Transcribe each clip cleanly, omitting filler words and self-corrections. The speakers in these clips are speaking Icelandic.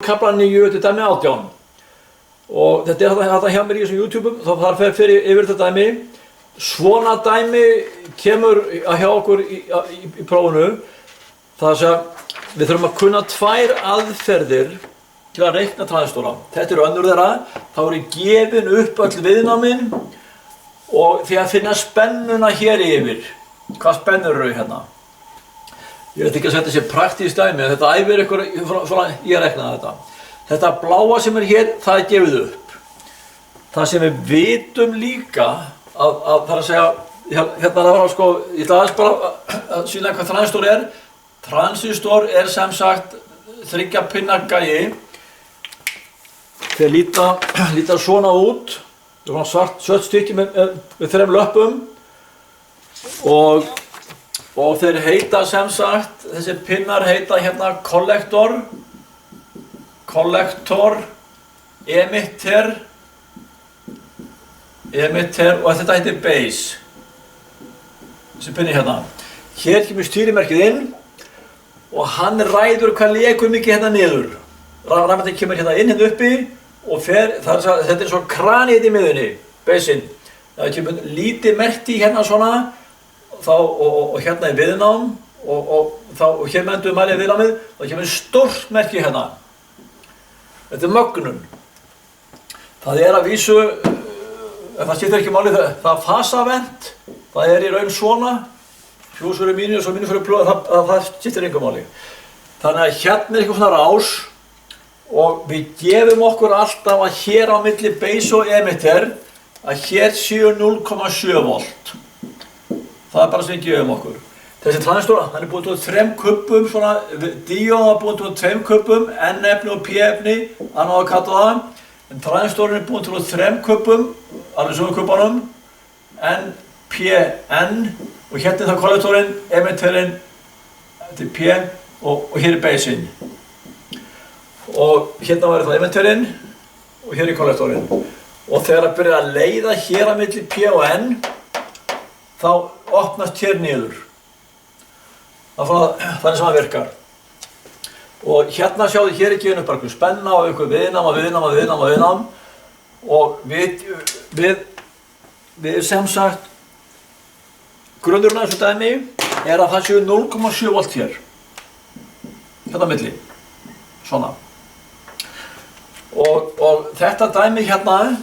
kafla 9, þetta dæmi 18. Og þetta þetta hjá mér í þessum YouTube-um, þá þarf að fyrir yfir þetta dæmi. Svona dæmi kemur hjá okkur í prófinu. Það að við þurfum að kunna 2 aðferðir til að reikna transistora. Þetta önnur þeirra. Þá gefin upp öll viðnámin og því að finna spennuna hér yfir. Hvað spennur eru hérna? Ég veit ekki að þetta sé praktískt dæmi, en þetta æfir ykkur svona ég reiknaði þetta. Þetta bláa sem hér, það gefið upp. Það sem við vitum líka að það að segja, hérna það var sko, ég ætla aðeins bara að sýna hvað transistor er. Transistor er sem sagt 3 pinna gæi. Þeir líta svona út. Það er svona svört stykki með 3 löppum. Og þeir heita sem sagt, þessi pinnar heita hérna kollektor, emitter og þetta heitir base. Þessi pinni hérna. Hér kemur stýrimerkið inn og hann ræður hvað lekur mikið hérna niður. Rafmagn kemur hérna inn hérna uppi og þetta er svo kranið í miðunni, baseinn. Það kemur lítið merki hérna svona og hérna í viðnám og hér með endur mælið viðnámið og það kemur stórt merki hérna. Þetta er mögnun. Það er að vísu, það skiptir ekki máli, það fasavent, það er í raun svona, pljús fyrir mínus og mínus fyrir plús, það skiptir engu máli. Þannig að hérna er eitthvað svona rás og við gefum okkur alltaf að hér á milli base og emitter að hér séu 0,7 volt. Það er bara sem við gefum okkur. Þessi transistor, hann er búinn til 3 kubbum, svona, díóð er búinn til 2 kubbum, N-efni og P-efni, annað að kalla það. En transistorinn er búinn til 3 kubbum, alveg sömu kubbanum, N, P, N, og hérna er það kollektorinn, emitterinn, þetta er P, og hér er baseinn. Og hérna var það emitterinn, og hér er kollektorinn. Og þegar það byrjar að leiða hér að milli P og N, þá opnast hér niður. Þannig sem það virkar. Og hérna sjáðu, hér er gefin upp bara spenna og einhver viðnám. Og við sem sagt, grunnurinn af þessu dæmi er að það séu 0,7 volt hér. Hérna milli. Svona. Og þetta dæmi hérna,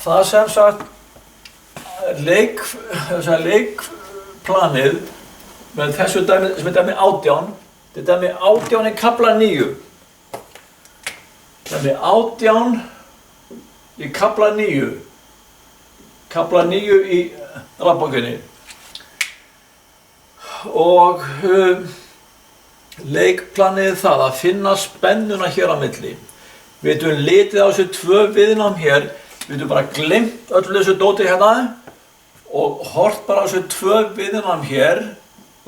það sem sagt, leikplanið með þessu dæmi, sem er dæmi 18, þetta er dæmi 18 í kafla 9. Dæmi 18 í kafla 9. Kafla 9 í rafbókinni. Og leikplanið það að finna spennuna hér á milli. Við getum litið á þessu 2 viðnám hér, við getum bara gleymt öllu þessu dóti hérna og hort bara á þessu 2 viðnám hér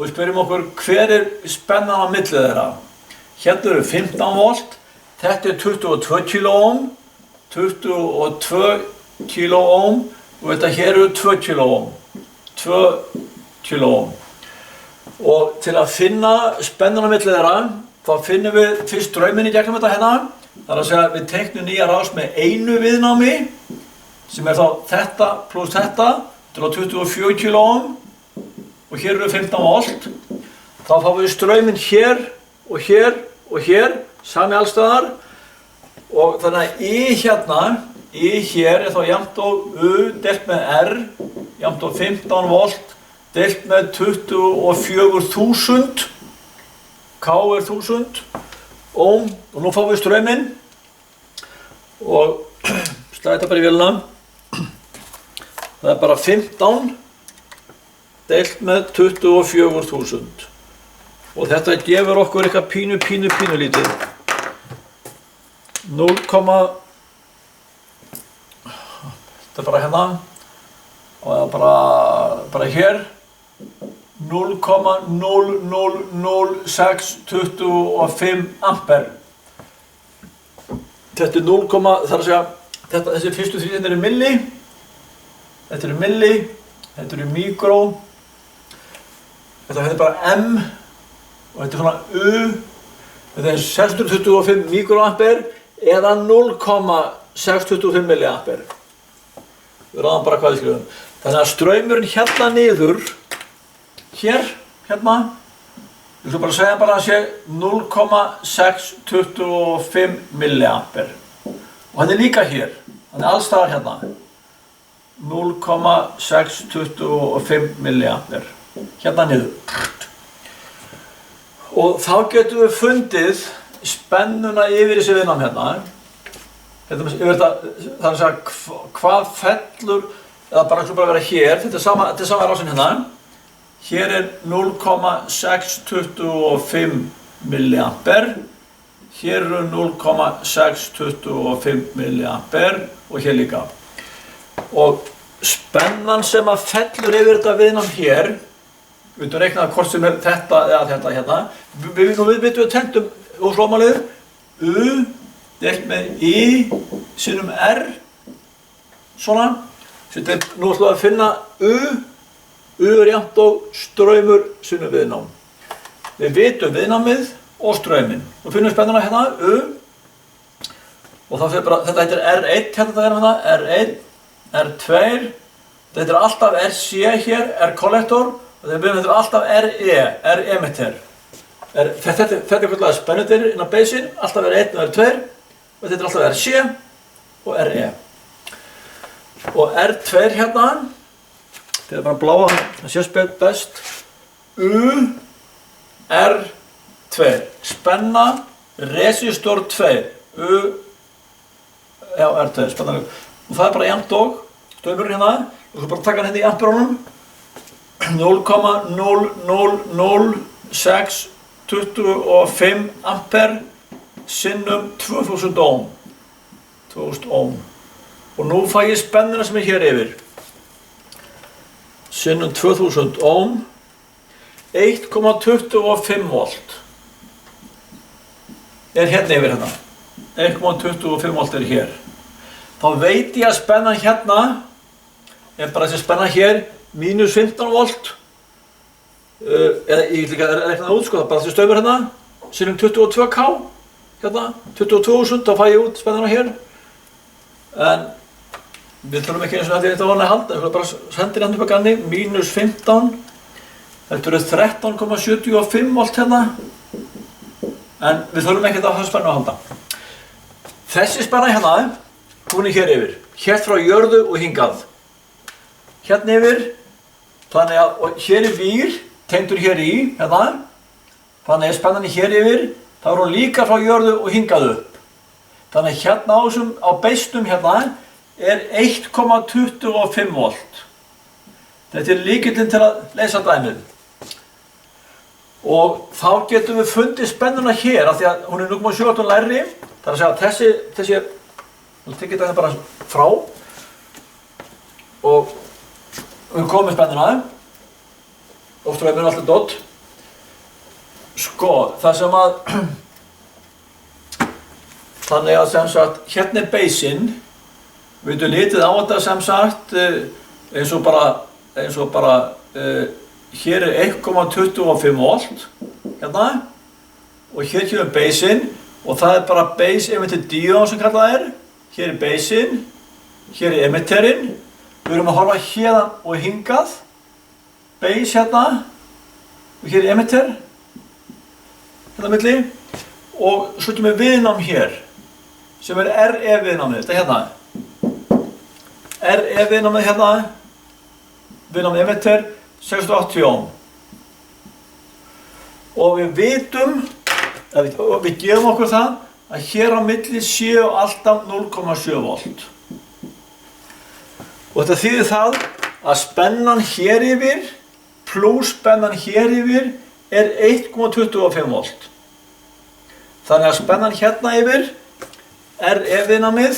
og við spyrjum okkur hver er spennan á milli þeirra. Hérna eru 15 volt, þetta er 22 kiloohm, 22 kiloohm og þetta hér eru 2 kiloohm. 2 kiloohm. Og til að finna spennan á milli þeirra, þá finnum við fyrst strauminn í gegnum þetta hérna. Það er að segja að við teiknum nýja rás með einu viðnámi, sem er þá þetta pluss þetta, til á 24 kiloohm. Og hér eru 15 volt, þá fáum við strauminn hér og hér og hér, sami allstaðar. Og þannig að I hér er þá jafnt og U deilt með R, jafnt og 15 volt, deilt með 24.000, K er 1000, ohm, og nú fáum við strauminn. Og slæði þetta bara í vélina, það er bara 15, deilt með 24.000 og þetta gefur okkur eitthvað pínu lítið 0, þetta er bara hérna og bara hér 0,00625 ampere. Þetta er 0, það er að segja þessi fyrstu þrýðin eru milli, þetta eru milli, þetta eru mikró. Þetta er bara M og þetta er svona U. Þetta er 625 mikroampere eða 0,625 milliampere. Við ráðum bara hvað við skrifum. Þannig að straumurinn hérna niður, hér, hérna, við skulum bara segja bara að sé 0,625 milliampere. Og hann er líka hér, hann er alls staðar hérna. 0,625 milliampere. Hérna niður. Og þá getum við fundið spennuna yfir þessi viðnám hérna. Það er að segja hvað fellur, eða bara að vera hér, þetta er sama rásin hérna. Hér er 0,625 milliampere, hér eru 0,625 milliampere og hér líka. Og spennan sem að fellur yfir þetta viðnám hér, við veitum reiknaði hvort sem er þetta eða þetta hérna. Við veitum tengdum og slómalið U deilt með I sinnum R, svona. Nú ætlum við að finna U er jafnt og straumur sinnum viðnám. Við vitum viðnámið og strauminn. Nú finnum við spennuna hérna, U. Og þá fyrir bara, þetta heitir R1, hérna, R1, R2. Þetta heitir alltaf RC hér, R-kollektor. Og þegar við heitir alltaf RE, R-emitter. Þetta er hvernig spennutir inn á beisin, alltaf R1 og R2. Og þetta heitir alltaf RC og RE. Og R2 hérna, þetta er bara bláa, það sést best. U, R2, spenna, resistor 2. U, já, R2, spenna. Og það er bara jafnt og, straumurinn hérna. Og þú bara taka hann hérna í amperónum. 0,00625 ampere sinnum 2000 ohm. 2000 ohm. Og nú fæ ég spennuna sem er hér yfir. Sinnum 2000 ohm. 1,25 volt. Er hérna yfir hérna. 1,25 volt er hér. Þá veit ég að spennan hérna er bara þessi spenna hér mínus 15 volt. Eða ég vil líka reikna það út, sko, það er bara þessi straumur hérna, sinnum 22K, hérna, 22.000, þá fæ ég út spennuna hér. En við þurfum ekki eins og þetta vanlega að halda, við bara sendir hérna upp að ganni, mínus 15, þetta eru 13,75 volt hérna, en við þurfum ekki að hafa spennu að halda. Þessi spenna hérna, hún er hér yfir, hér frá jörðu og hingað. Hérna yfir, þannig að, og hér er vír, tengdur hér í, hérna, þannig að spennan hér yfir, þá er hún líka frá jörðu og hingað upp. Þannig að hérna á beisnum hérna er 1,25 volt. Þetta er lykillinn til að leysa dæmið. Og þá getum við fundið spennuna hér, af því að hún er 0,7 lægri, það er að segja að þessi, nú tekið þetta bara frá, og við komum með spennuna, og straumurinn alltaf dott. Sko, það sem að, þannig að sem sagt, hérna er beisinn, við getum litið á þetta sem sagt, eins og bara, hér er 1,25 volt, hérna, og hér kemur beisinn, og það er bara base emitter diode sem kallað er, hér er beisinn, hér er emitterinn, við erum að horfa hérðan og hingað, base hérna, og hér er emitter, hérna milli, og svo kemur viðnám hér, sem er RE viðnámið, þetta hérna. RE viðnámið hérna, viðnámið emitter, 680 ohm. Og við vitum, við gefum okkur það, að hér á milli séu alltaf 0,7 volt. Og þetta þýðir það að spennan hér yfir pluss spennan hér yfir er 1,25 volt. Þannig að spennan hérna yfir RE viðnámið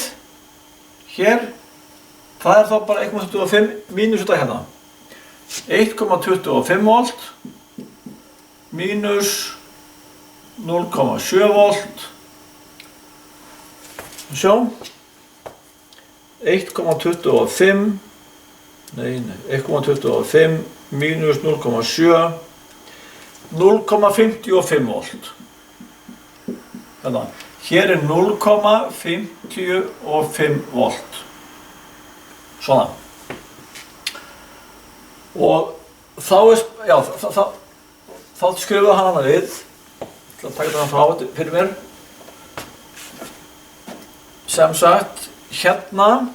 hér, það er þá bara 1,25 mínus þetta hérna. 1,25 volt mínus 0,7 volt. Sjá. 1,25 mínus 0,7 0,55 volt. hérna. Hér 0,55 volt. Svona. Og þá já, þá skrifaði hann hana við. Ég ætla að taka þetta frá fyrir mér. Sem sagt, hérna,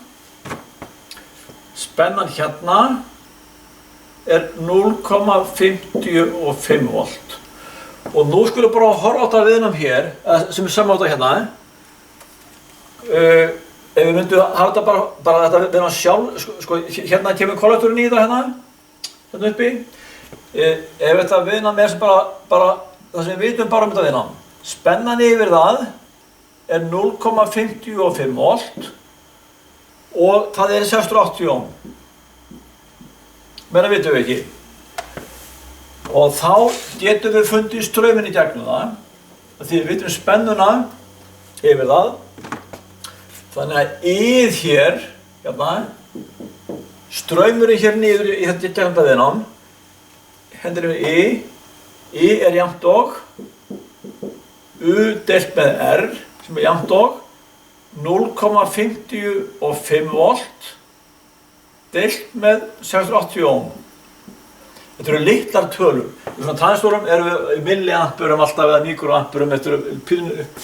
spennan hérna 0,55 volt. Og nú skulum bara horfa á þetta viðnám hér, sem saman á þetta hérna. Ef við myndum hafa þetta bara þetta viðnám sjálf, sko, hérna kemur kollektorinn í þetta hérna uppi. Ef þetta viðnám sem bara það sem við vitum bara þetta viðnám. Spennan yfir það 0,55 volt og það 680 ohm. Meira vitum við ekki. Og þá getum við fundið strauminn í gegnum það. Því við vitum spennuna yfir það. Þannig að ið hér, hérna, straumurinn hér niður í þetta gegnum viðnám. Hendur við I jafnt og U deilt með R sem jafnt og 0,55 volt deilt með 680 ohm. Þetta eru litlar tölur. Í svona transistórum erum við í milliamperum alltaf eða mikroamperum, þetta eru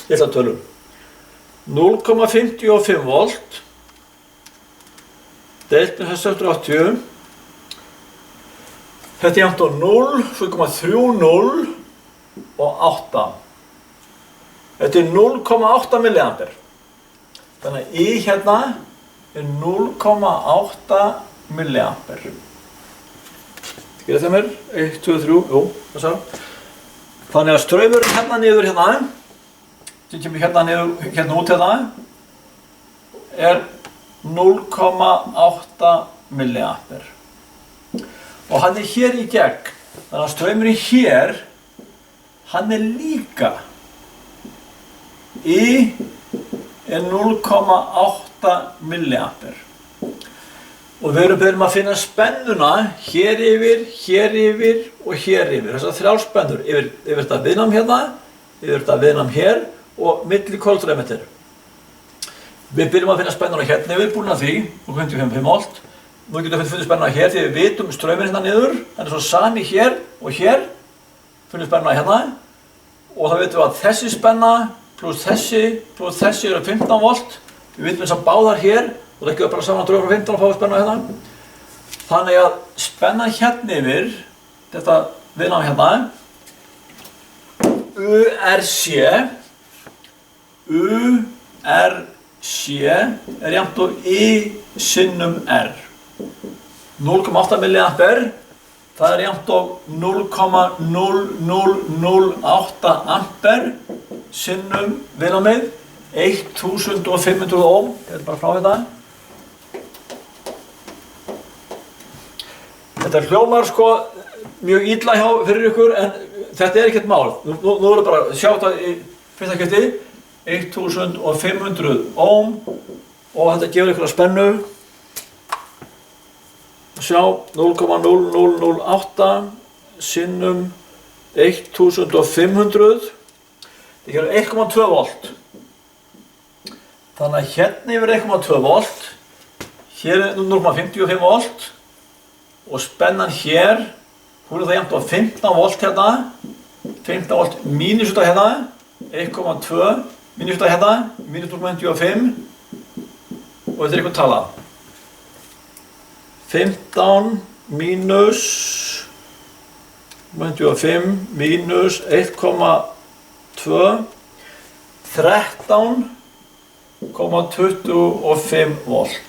litlar tölur. 0,55 volt deilt með 680. Þetta jafnt á 0, 0,30 og 8. Þetta 0,8 milliampere. Þannig að I hérna 0,8 milliampere. Skilja það mér? 1, 2, 3, jú, það sá. Þannig að straumurinn hérna niður hérna, sem kemur hérna niður, hérna út hérna, 0,8 milliampere. Og hann hér í gegn, þannig að straumurinn hér, hann líka. I 0,8 milliampere. Og við erum beðin að finna spennuna hér yfir og hér yfir. Þessar þrjár spennur yfir þetta viðnám hérna, yfir þetta viðnám hér og milli kollektoremitter. Við byrjum að finna spennuna hérna yfir, búin að því, 0,55 volt. Nú getum við fundið spennuna hér því við vitum strauminn hérna niður. Þannig svo sami hér og hér, fundið spennuna hérna. Og þá vitum við að þessi spenna pluss þessi eru 15 volt. Við vitum þess að báðar hér og leggjum við bara saman drögur frá 15 og fáum spenna hérna. Þannig að spennan hérna yfir, þetta viðnám hérna, URC jafnt og I sinnum R. 0,8 milliampere, það jafnt og 0,0008 ampere sinnum viðnámið, 1500 ohm, þetta bara frá þetta. Þetta hljómar sko mjög illa fyrir ykkur en þetta ekkert mál. Nú erum við bara að sjá þetta í fyrsta skipti, 1500 ohm og þetta gefur ykkur að spennu. Sjá 0,0008 sinnum 1500. Það gefur 1,2 volt. Þannig að hérna yfir 1,2 volt, hér 0,55 volt og spennan hér, hún það jafnt á 15 volt hérna, 15 volt mínus út af hérna, 1,2 mínus út af hérna, mínus 0,55 og þetta einhver tala. 15 mínus 0,55 mínus 1,2 13,25 volt.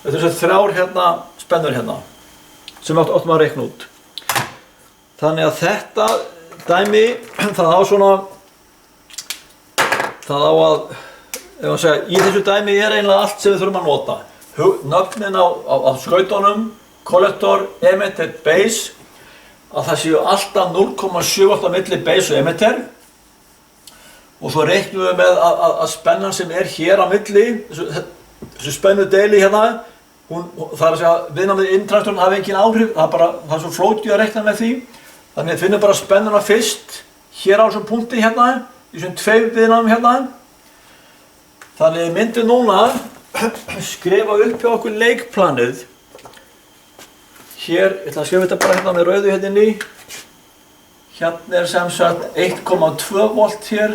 Þetta þessar þrjár hérna, spennur hérna, sem áttum að reikna út. Þannig að þetta dæmi, það á að, ef maður segja, í þessu dæmi eiginlega allt sem við þurfum að nota. Nöfnin á skautunum, kollektor, emitter, base, að það séu alltaf 0,7 volt á milli base og emitter. Og svo reiknum við með að spennan sem hér á milli, þessu spennu deili hérna, það að segja viðnámið inntraktorinn hafi engin áhrif, það er svo flókið að reikna með því. Þannig að við finnum bara spennuna fyrst hér á þessum punkti hérna, í þessum tveim viðnámum hérna. Þannig við myndum núna skrifa upp hjá okkur leikplanið. Hér, ég ætla að skrifa þetta bara hérna með rauðu hérna inn í. Hérna sem sagt 1,2 volt hér.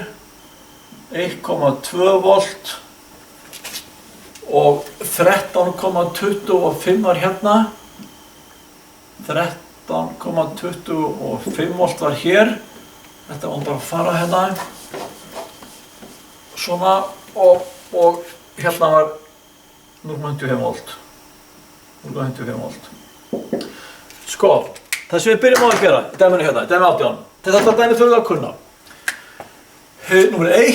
1,2 volt. Og 13,25 var hérna. 13,25 volt var hér. Þetta var bara að fara hérna. Svona og hérna var 0,25 volt. 0,25 volt. Sko, það sem við byrjum á að gera í dæminu hérna, í dæmi 18. Þetta dæmi þurfum við að kunna. Númer 1.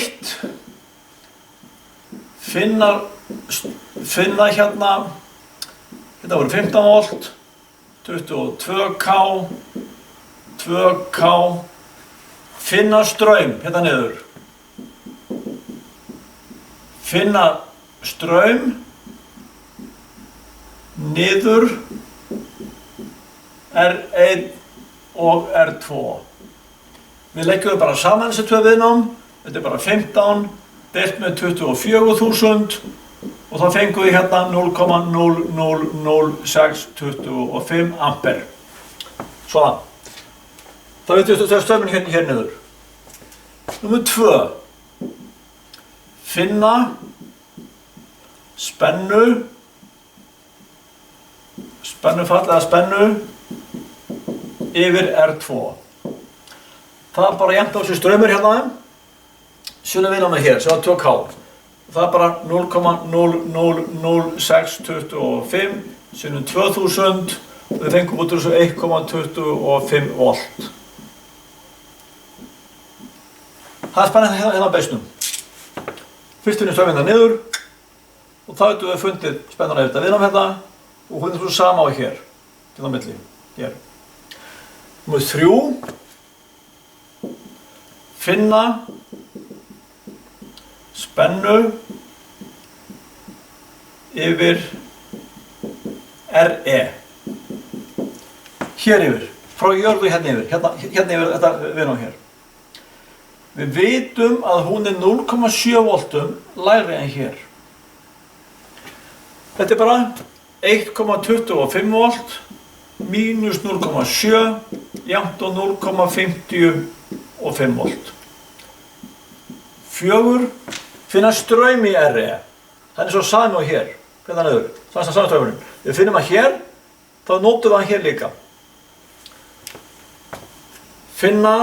Finna hérna, þetta voru 15 volt, 22K, 2K, finna straum, hérna niður. Finna straum, niður, R1 og R2. Við leggjum bara saman þessi tvö viðnám, þetta bara 15 deilt með 24.000 og þá fengum við hérna 0,000625 ampere. Svona. Það veitum við strömmin hér niður. Númer 2. Finna spennufall eða spennu yfir R2. Það er bara jafnt á þessu strömmur hérna. Sjönnum við námið hér, sem var 2K. Það er bara 0,000625 sinnum 2000 og við fengum út úr þessu 1,25 volt. Það er spennandi hérna á beisnum. Fyrst finnum strömmina niður og þá getum við fundið spennuna yfir þetta viðnám hérna og hún er svo sama á hér, til á milli, hér. Númer 3. Finna spennu yfir RE. Hér yfir, frá jörðu hérna yfir, hérna yfir þetta viðnám hér. Við vitum að hún er 0,7 voltum lægri en hér. Þetta er bara 1,25 volt mínus 0,7 jafnt og 0,55 volt. 4. Finna straum í RE. Það er svo sami á hér. Hérna niður. Það er sami straumurinn. Við finnum að hér, þá nótum við hann hér líka. Finna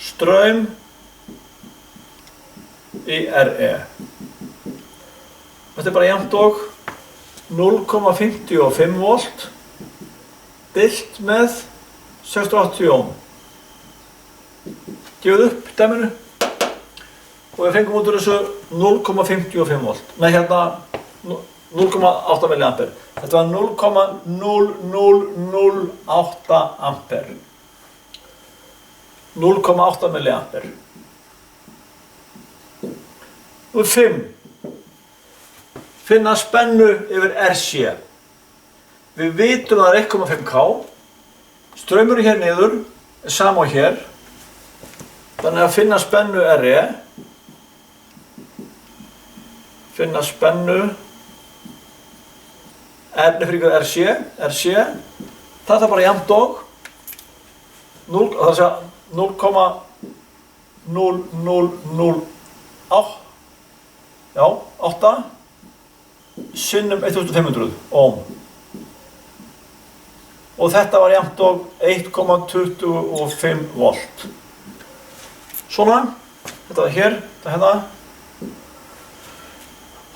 straum í RE. Þetta er bara jafnt og 0,55 volt deilt með 680 ohm. Gefið upp dæminu og við fengum út úr þessu 0,55 volt. Nei, hérna 0,8 milliampere. Þetta var 0,0008 ampere. 0,8 milliampere. Og 5. Finna spennu yfir RC. Við vitum að það er 1,5K. Straumurinn hér niður er sama á hér. Þannig að finna spennu RE. Finna spennu RC. Það er bara jafnt og 0,0008 sinnum 1500 ohm. Og þetta var jafnt og 1,25 volt. Svona, þetta var hér, þetta hérna.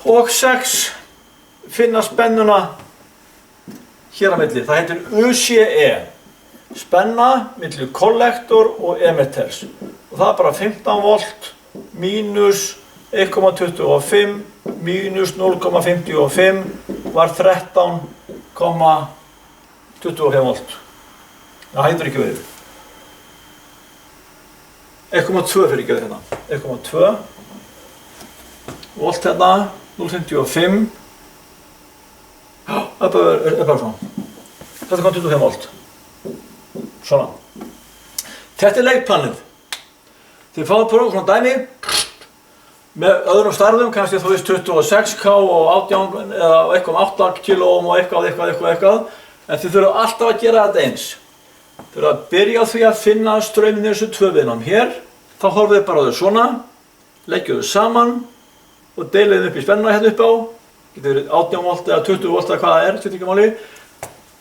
Og 6, finna spennuna hér á milli. Það heitir UCE. Spenna milli kollektor og emitters. Og það er bara 15 volt mínus 1,25 mínus 0,55 var 13,25 volt. Það hættur ekki verið. 1,2 fyrir ekki hérna. 1,2 volt hérna, 0,55. Það er bara svona. 13,25 volt. Svona. Þetta leikplanið. Þið fáið prófum svona dæmi með öðrum starfum, kannski þú veist 26K og 18 eða eitthvað 8 kilóum og eitthvað. En þið þurfum alltaf að gera þetta eins. Þið þurfum að byrja á því að finna strauminn í þessu 2 viðnám hér. Þá horfið þið bara á þau svona, leggjum þau saman og deilið upp í spennuna hérna upp á. Getur verið 18 volt eða 20 volt eða hvað það er, ekki máli.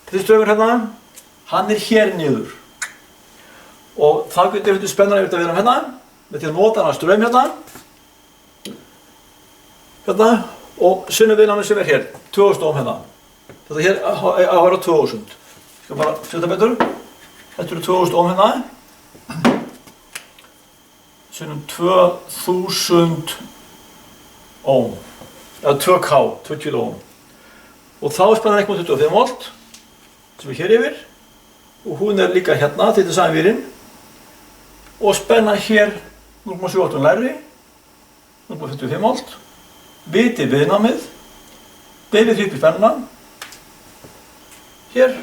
Þessi straumur hérna, hann er hér niður. Og þá getur við spennuna yfir þetta viðnám hérna, með til að nota hann straum hérna. Hérna, og sunnu viðnámið sem er hér, 2000 ohm hérna. Þetta hér á að vera 2000. Ég skal bara setja betur. Þetta eru 2000 ohm hérna. Sunnum 2000 ohm. Eða 2K, 2 kilo ohm. Og þá er spennan 1,25 volt, sem er hér yfir. Og hún er líka hérna, þetta er sami vírinn. Og spenna hér 0,78 lægri, 0,55 volt. Vitið viðnámið. Deilið upp í spennuna. Hér,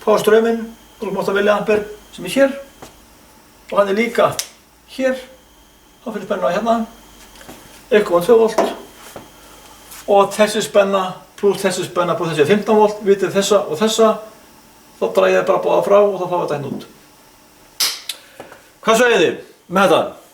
fá strauminn, 0,8 milliampere sem er hér. Og hann er líka hér. Þá fyrir spennuna hérna. 1,2 volt. Og þessi spenna pluss þessi spenna pluss þessi 15 volt. Vitið þessa og þessa. Þá dragið þið bara báða frá og þá fáið þetta hérna út. Hvað segið þið með þetta?